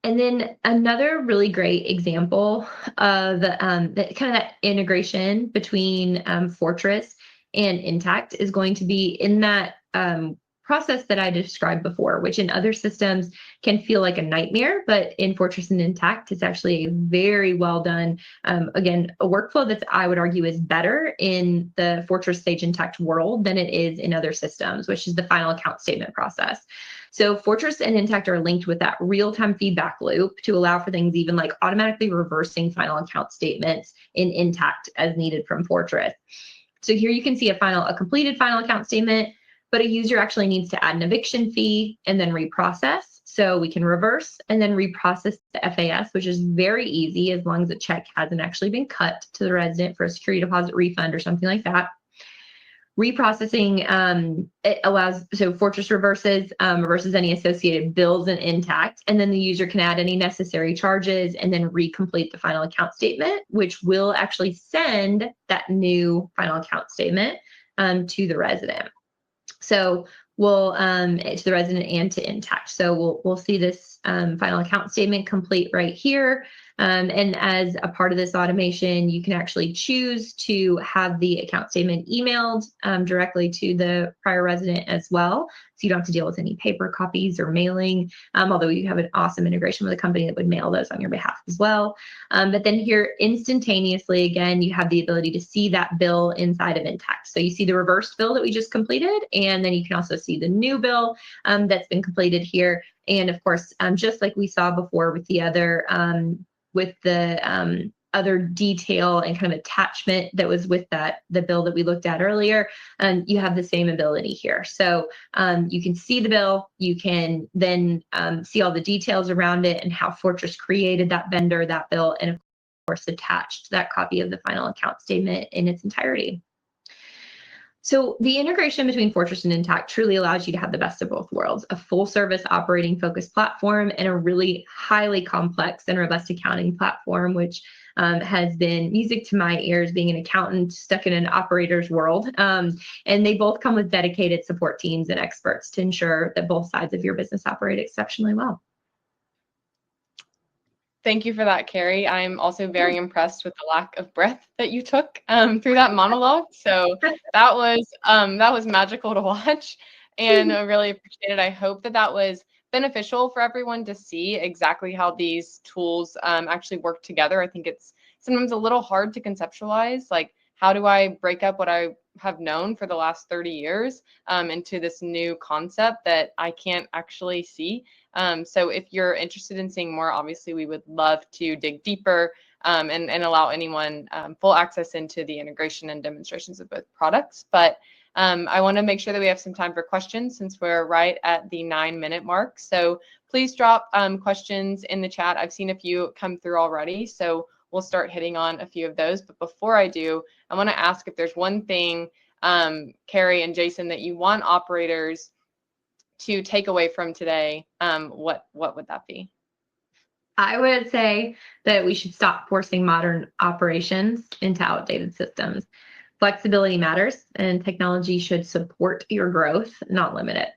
S3: And then another really great example of that integration between Fortress and Intacct is going to be in that process that I described before, which in other systems can feel like a nightmare, but in Fortress and Intacct, it's actually a very well done, again, a workflow that I would argue is better in the Fortress Sage Intacct world than it is in other systems, which is the final account statement process. So Fortress and Intacct are linked with that real-time feedback loop to allow for things even like automatically reversing final account statements in Intacct as needed from Fortress. So here you can see a completed final account statement, but a user actually needs to add an eviction fee and then reprocess. So we can reverse and then reprocess the FAS, which is very easy as long as the check hasn't actually been cut to the resident for a security deposit refund or something like that. Reprocessing, it allows, so Fortress reverses any associated bills in Intacct, and then the user can add any necessary charges and then recomplete the final account statement, which will actually send that new final account statement to the resident. So we'll to the resident and to Intacct. So we'll see this final account statement complete right here. And as a part of this automation, you can actually choose to have the account statement emailed directly to the prior resident as well. So you don't have to deal with any paper copies or mailing, although you have an awesome integration with a company that would mail those on your behalf as well. But then here, instantaneously, again, you have the ability to see that bill inside of Intacct. So you see the reversed bill that we just completed, and then you can also see the new bill that's been completed here. And of course, just like we saw before with the other, with the other detail and kind of attachment that was with the bill that we looked at earlier, you have the same ability here. So you can see the bill, you can then see all the details around it and how Fortress created that vendor, that bill, and of course attached that copy of the final account statement in its entirety. So the integration between Fortress and Intacct truly allows you to have the best of both worlds, a full service operating focused platform and a really highly complex and robust accounting platform, which has been music to my ears being an accountant stuck in an operator's world. And they both come with dedicated support teams and experts to ensure that both sides of your business operate exceptionally well.
S2: Thank you for that, Carrie. I'm also very impressed with the lack of breath that you took through that monologue. So that was magical to watch, and I really appreciate it. I hope that was beneficial for everyone to see exactly how these tools actually work together. I think it's sometimes a little hard to conceptualize, like, how do I break up what I have known for the last 30 years into this new concept that I can't actually see. So if you're interested in seeing more, obviously we would love to dig deeper and allow anyone full access into the integration and demonstrations of both products. But I want to make sure that we have some time for questions since we're right at the 9-minute mark. So please drop questions in the chat. I've seen a few come through already, so we'll start hitting on a few of those. But before I do, I want to ask if there's one thing, Carrie and Jason, that you want operators to take away from today. What would that be?
S3: I would say that we should stop forcing modern operations into outdated systems. Flexibility matters, and technology should support your growth, not limit it.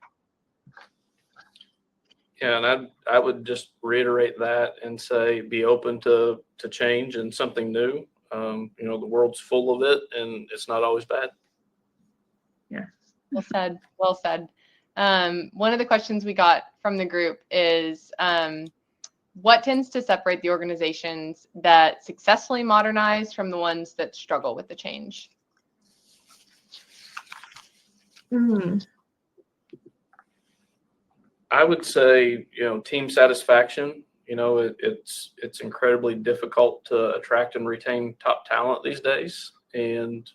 S4: Yeah, and I would just reiterate that and say be open to change and something new. The world's full of it, and it's not always bad.
S3: Yeah.
S2: Well said. Well said. One of the questions we got from the group is, what tends to separate the organizations that successfully modernize from the ones that struggle with the change?
S4: I would say, team satisfaction. It's incredibly difficult to attract and retain top talent these days, and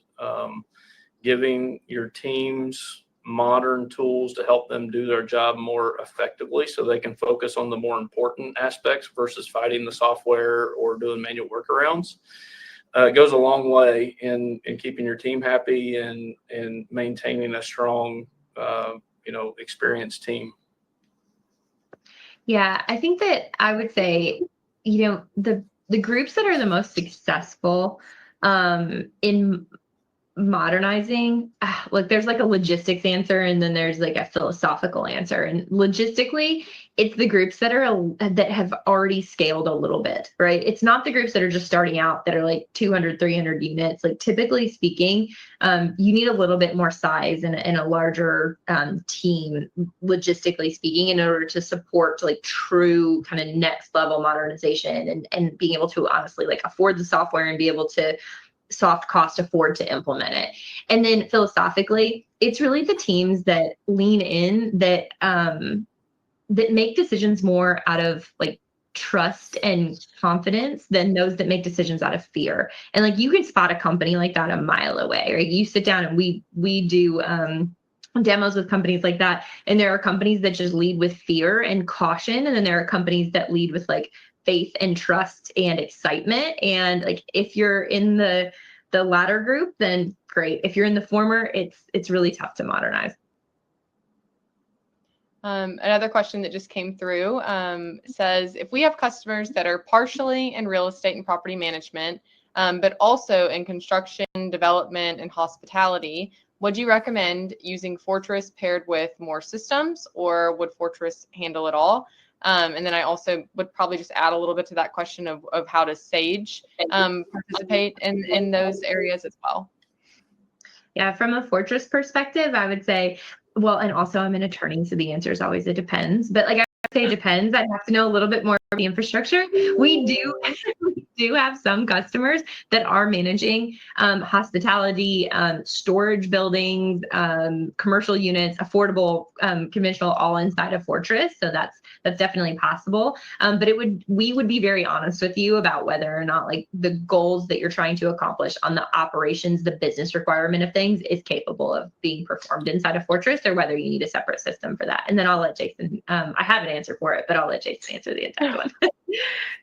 S4: giving your teams modern tools to help them do their job more effectively so they can focus on the more important aspects versus fighting the software or doing manual workarounds. It goes a long way in keeping your team happy and maintaining a strong, experienced team.
S3: Yeah, I think that I would say, the groups that are the most successful in modernizing, like there's like a logistics answer and then there's like a philosophical answer. And logistically, it's the groups that have already scaled a little bit, right? It's not the groups that are just starting out that are like 200, 300 units. Like typically speaking, you need a little bit more size and a larger team, logistically speaking, in order to support like true kind of next level modernization and being able to honestly like afford the software and be able to soft cost afford to implement it. And then philosophically, it's really the teams that lean in, that make decisions more out of like trust and confidence than those that make decisions out of fear. And like you can spot a company like that a mile away, right? You sit down and we do demos with companies like that, and there are companies that just lead with fear and caution, and then there are companies that lead with like faith and trust and excitement. And like if you're in the latter group, then great. If you're in the former, it's really tough to modernize.
S2: Another question that just came through says, if we have customers that are partially in real estate and property management, but also in construction, development, and hospitality, would you recommend using Fortress paired with more systems, or would Fortress handle it all? And then I also would probably just add a little bit to that question of how does Sage participate in those areas as well?
S3: Yeah, from a Fortress perspective, I would say, well, and also I'm an attorney, so the answer is always it depends. But like I say, it depends. I'd have to know a little bit more the infrastructure. We do we do have some customers that are managing hospitality, storage buildings, commercial units, affordable, conventional, all inside of Fortress. So that's definitely possible. But we would be very honest with you about whether or not like the goals that you're trying to accomplish on the operations, the business requirement of things is capable of being performed inside of Fortress, or whether you need a separate system for that. And then I'll let Jason, I have an answer for it, but I'll let Jason answer the entire one.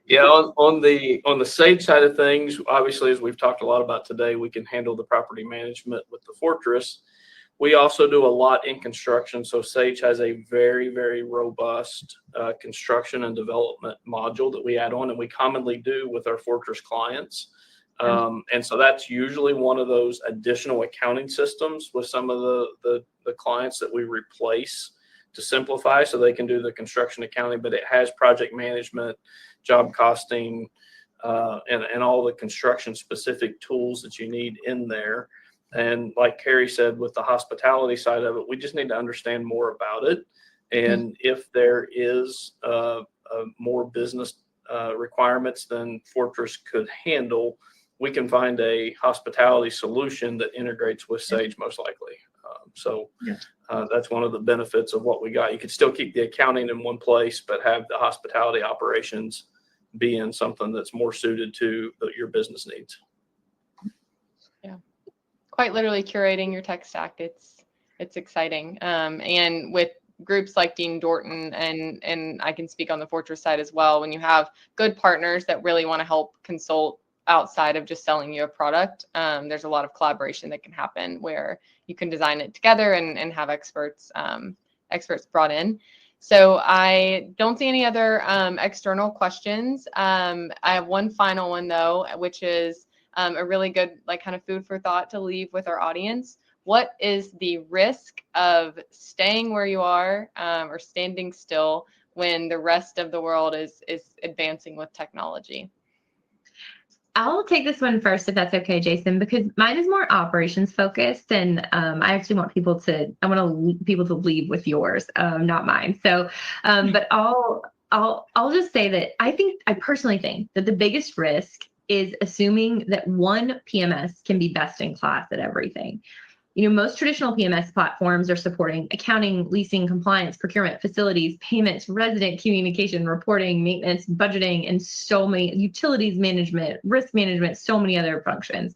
S4: Yeah, on the Sage side of things, obviously, as we've talked a lot about today, we can handle the property management with the Fortress. We also do a lot in construction. So Sage has a very, very robust construction and development module that we add on, and we commonly do with our Fortress clients. And so that's usually one of those additional accounting systems with some of the clients that we replace to simplify so they can do the construction accounting, but it has project management, job costing, and all the construction specific tools that you need in there. And like Carrie said, with the hospitality side of it, we just need to understand more about it. And if there is more business requirements than Fortress could handle, we can find a hospitality solution that integrates with Sage most likely. That's one of the benefits of what we got. You could still keep the accounting in one place, but have the hospitality operations be in something that's more suited to your business needs.
S2: Yeah, quite literally curating your tech stack. It's exciting. And with groups like Dean Dorton, and I can speak on the Fortress side as well, when you have good partners that really want to help consult outside of just selling you a product, there's a lot of collaboration that can happen where you can design it together and have experts brought in. So I don't see any other external questions. I have one final one though, which is a really good like kind of food for thought to leave with our audience. What is the risk of staying where you are or standing still when the rest of the world is advancing with technology?
S3: I'll take this one first, if that's okay, Jason, because mine is more operations focused, and I actually want people to leave with yours, not mine. So, but I'll just say that I personally think that the biggest risk is assuming that one PMS can be best in class at everything. You know, most traditional PMS platforms are supporting accounting, leasing, compliance, procurement, facilities, payments, resident communication, reporting, maintenance, budgeting, and so many utilities management, risk management, so many other functions.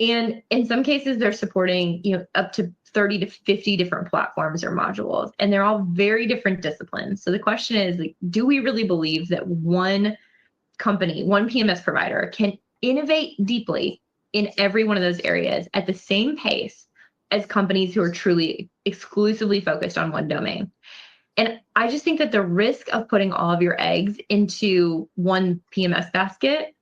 S3: And in some cases, they're supporting, you know, up to 30 to 50 different platforms or modules, and they're all very different disciplines. So the question is, like, do we really believe that one company, one PMS provider can innovate deeply in every one of those areas at the same pace as companies who are truly exclusively focused on one domain? And I just think that the risk of putting all of your eggs into one PMS basket,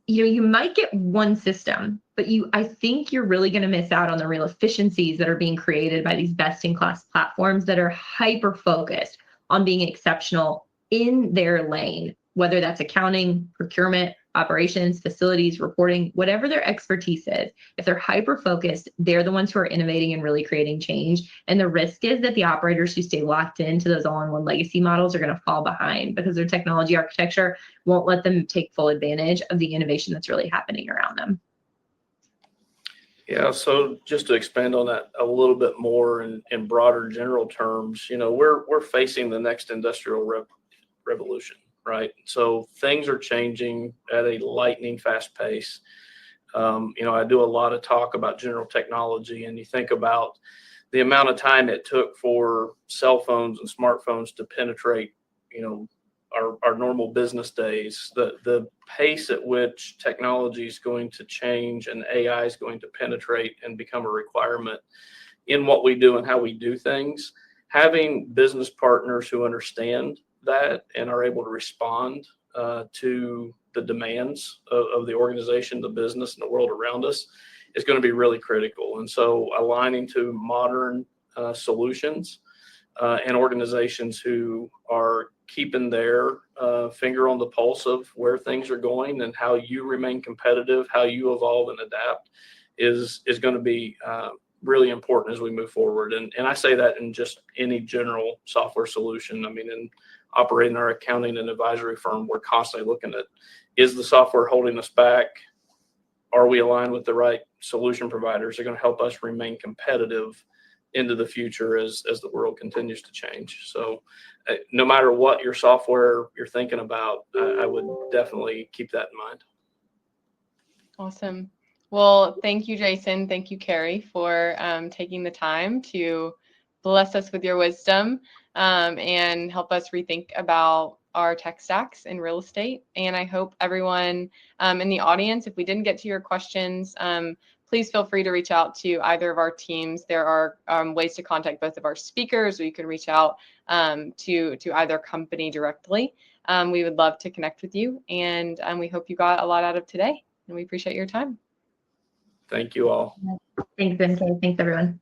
S3: you know, you might get one system, but I think you're really going to miss out on the real efficiencies that are being created by these best-in-class platforms that are hyper-focused on being exceptional in their lane, whether that's accounting, procurement, operations, facilities, reporting, whatever their expertise is. If they're hyper-focused, they're the ones who are innovating and really creating change. And the risk is that the operators who stay locked into those all-in-one legacy models are going to fall behind because their technology architecture won't let them take full advantage of the innovation that's really happening around them.
S4: Yeah, so just to expand on that a little bit more in broader general terms, you know, we're facing the next industrial revolution. Right. So things are changing at a lightning fast pace. You know, I do a lot of talk about general technology, and you think about the amount of time it took for cell phones and smartphones to penetrate, you know, our normal business days, the pace at which technology is going to change and AI is going to penetrate and become a requirement in what we do and how we do things. Having business partners who understand that and are able to respond to the demands of the organization, the business, and the world around us is going to be really critical. And so aligning to modern solutions and organizations who are keeping their finger on the pulse of where things are going and how you remain competitive, how you evolve and adapt is going to be really important as we move forward. And I say that in just any general software solution. I mean, in operating our accounting and advisory firm, we're constantly looking at, is the software holding us back? Are we aligned with the right solution providers? They're going to help us remain competitive into the future as the world continues to change. So no matter what your software you're thinking about, I would definitely keep that in mind.
S2: Awesome. Well, thank you, Jason. Thank you, Carrie, for taking the time to bless us with your wisdom and help us rethink about our tech stacks in real estate. And I hope everyone in the audience, if we didn't get to your questions, please feel free to reach out to either of our teams. There are ways to contact both of our speakers, or you can reach out to either company directly. We would love to connect with you, and we hope you got a lot out of today, and we appreciate your time.
S4: Thank you all.
S3: Thanks, MK. Thanks, everyone.